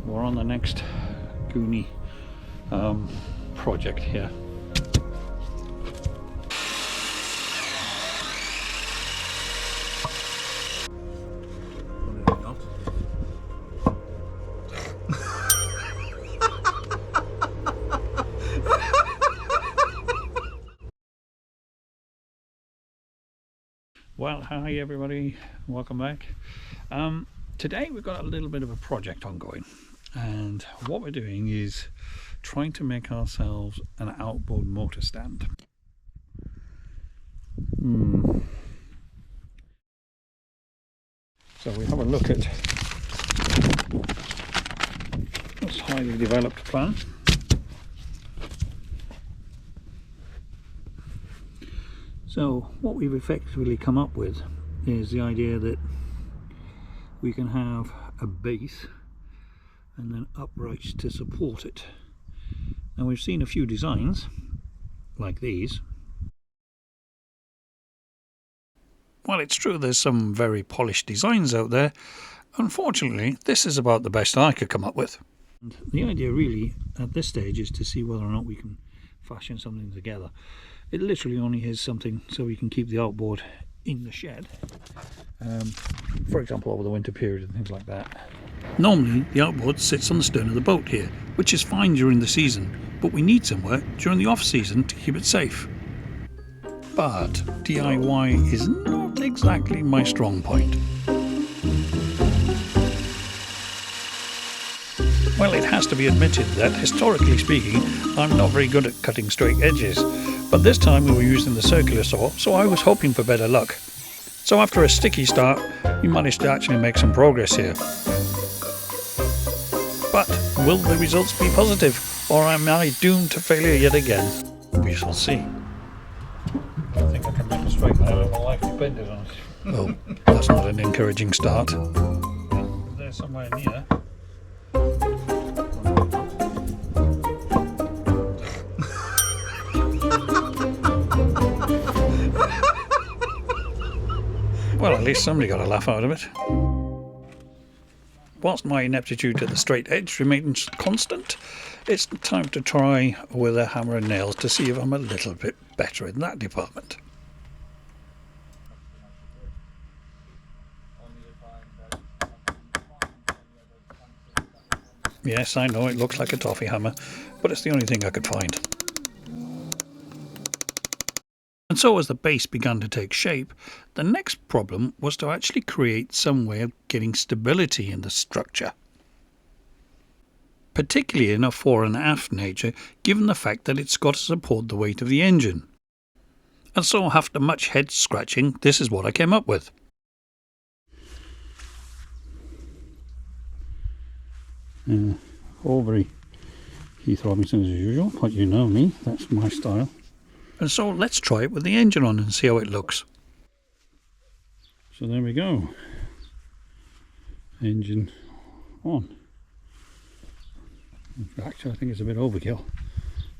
we're on the next Goonie project here. Well, hi everybody, welcome back. Today we've got a little bit of a project ongoing, and what we're doing is trying to make ourselves an outboard motor stand. So we have a look at this highly developed plan. So what we've effectively come up with is the idea that we can have a base and then uprights to support it. And we've seen a few designs like these. Well, it's true there's some very polished designs out there. Unfortunately, this is about the best I could come up with. And the idea really at this stage is to see whether or not we can fashion something together. It literally only is something so we can keep the outboard in the shed, for example over the winter period and things like that. Normally the outboard sits on the stern of the boat here, which is fine during the season, but we need somewhere during the off season to keep it safe. But DIY is not exactly my strong point. Well, it has to be admitted that, historically speaking, I'm not very good at cutting straight edges, but this time we were using the circular saw, so I was hoping for better luck. So after a sticky start, we managed to actually make some progress here. But will the results be positive, or am I doomed to failure yet again? We shall see. I think I can make a straight line with my life depended on it. Oh, that's not an encouraging start. They're somewhere near. Well, at least somebody got a laugh out of it. Whilst my ineptitude at the straight edge remains constant, it's time to try with a hammer and nails to see if I'm a little bit better in that department. Yes, I know it looks like a toffee hammer, but it's the only thing I could find. And so as the base began to take shape, the next problem was to actually create some way of getting stability in the structure. Particularly in a fore and aft nature, given the fact that it's got to support the weight of the engine. And so after much head scratching, this is what I came up with. All very Keith Robinson as usual, but you know me, that's my style. And so let's try it with the engine on and see how it looks. So there we go. Engine on. Actually, I think it's a bit overkill,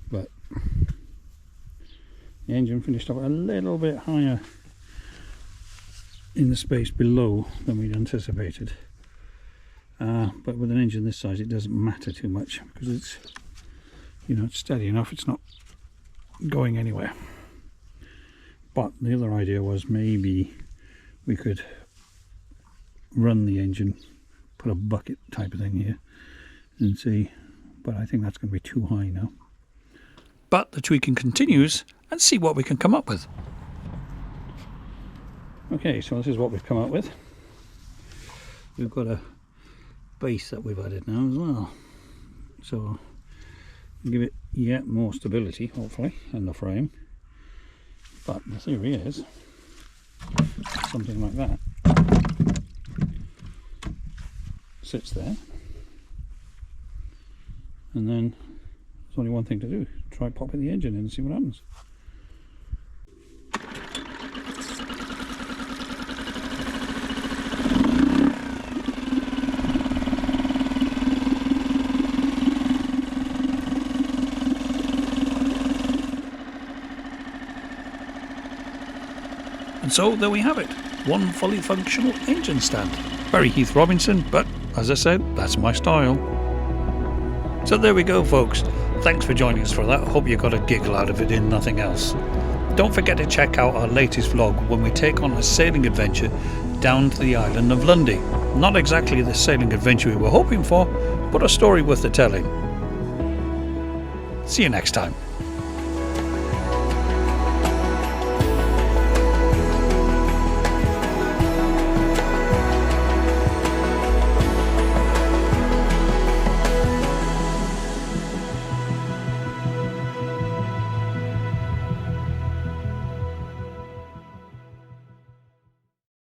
but the engine finished up a little bit higher in the space below than we'd anticipated. But with an engine this size, it doesn't matter too much because it's, you know, it's steady enough. It's not going anywhere. But the other idea was maybe we could run the engine, put a bucket type of thing here and see, but I think that's going to be too high now. But the tweaking continues, and see what we can come up with. Okay, so this is what we've come up with. We've got a base that we've added now as well, so give it yet more stability, hopefully, in the frame. But the theory is something like that sits there, and then there's only one thing to do: try popping the engine in and see what happens. And so there we have it, one fully functional engine stand. Very Heath Robinson, but as I said, that's my style. So there we go, folks. Thanks for joining us for that. Hope you got a giggle out of it, in nothing else. Don't forget to check out our latest vlog when we take on a sailing adventure down to the island of Lundy. Not exactly the sailing adventure we were hoping for, but a story worth the telling. See you next time.